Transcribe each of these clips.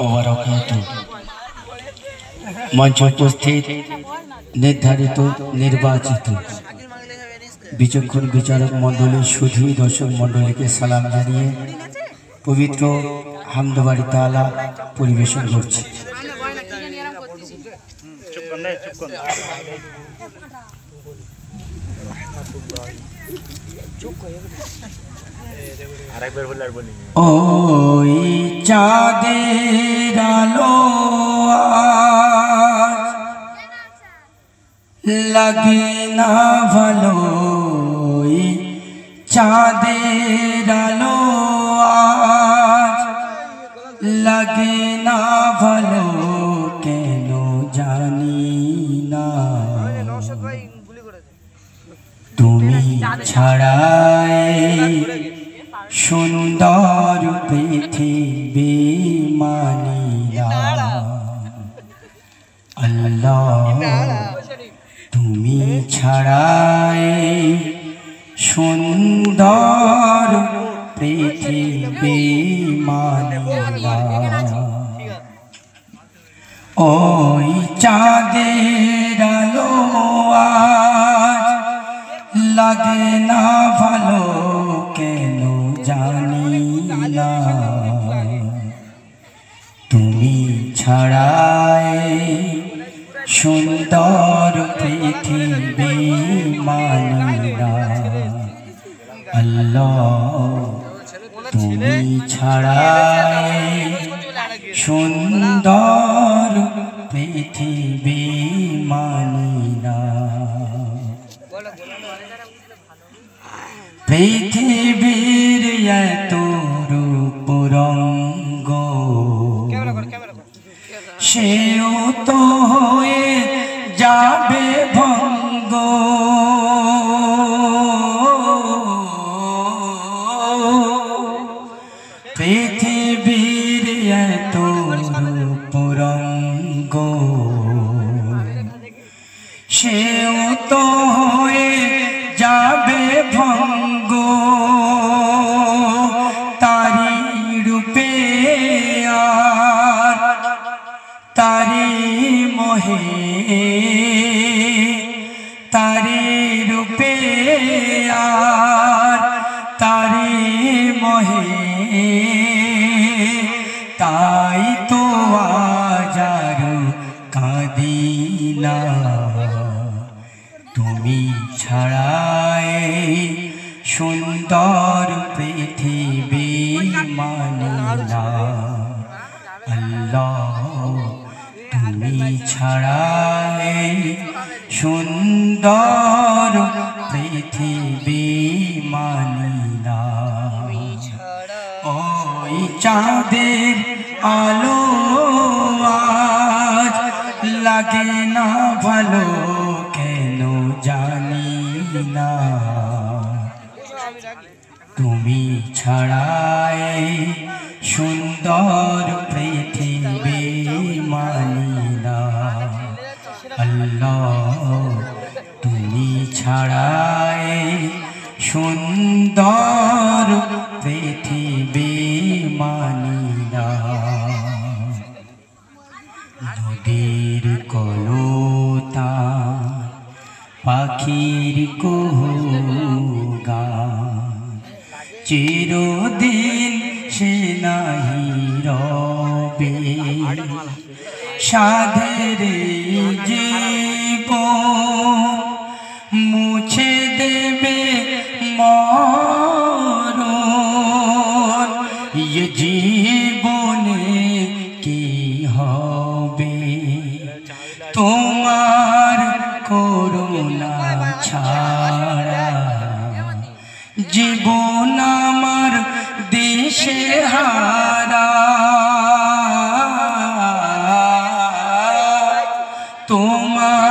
ওবারাকাতু। মঞ্চে উপস্থিত নির্ধারিত নির্বাচিত বিচক্ষণ বিচারক মণ্ডলী সুধী দর্শক মণ্ডলীকে সালাম জানিয়ে পবিত্র হামদবাড়ি তাআলা পরিবেশন করছি। ওই চাঁদের আলো লাগে না ভালো, চাঁদের আলো লাগে না ভালো, কেন জানি না। তুমি ছাড়াই সুন্দর পৃথিবী মানি না। আল্লাহ তুমি ছাড়াই সুন্দর পৃথিবী মানি না। ওই চাঁদের আলো লাগে না ভালো, কেন জানি না। তুমি ছাড়াই সুন্দর পৃথিবী মানি না। আল্লাহ তুমি ছাড়াই সুন্দর পৃথিবী মানি না। পৃথিবীর এত রূপ রঙ্গ সেও তো হয়ে যাবে ভঙ্গ। পৃথিবীর এত রূপ রঙ্গ সেও তো হয়ে যাবে ভঙ্গ। তারি রূপে আর তারি মোহে, তারি রূপে আর তারি মোহে, তাই তো আজারো কাঁদি না। তুমি ছাড়াই সুন্দর পৃথিবী মানি না। আল্লাহ তুমি ছাড়াই সুন্দর পৃথিবী মানি না। ওই চাঁদের আলো আজ লাগে না ভালো, কেন জানি না। তুমি ছাড়াই সুন্দর পৃথিবী মানি না। আল্লাহ তুমি ছাড়াই সুন্দর পৃথিবী মানি না। নদীর কলতা পাখির কুহুগান চিরদিন সে নাহি রবে। সাধের জীবন মুছে দেবে মরণ, এ জীবনে কি হবে তোমার করুণা ছাড়া। জীবন আমার দিশে হারা, তোমার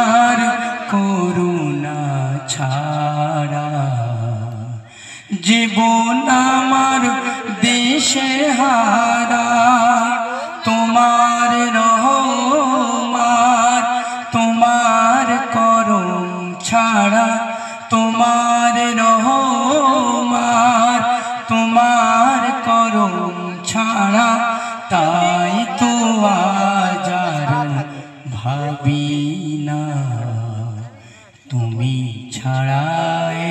তুমি ছাড়ায়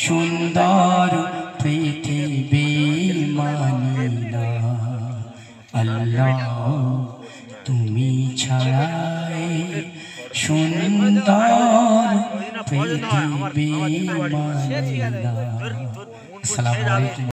সুন্দর পৃথিবী মানি না আল্লাহ তুমি ছাড়ায় সুন্দর পৃথিবী মানি না। আসসালামু আলাইকুম।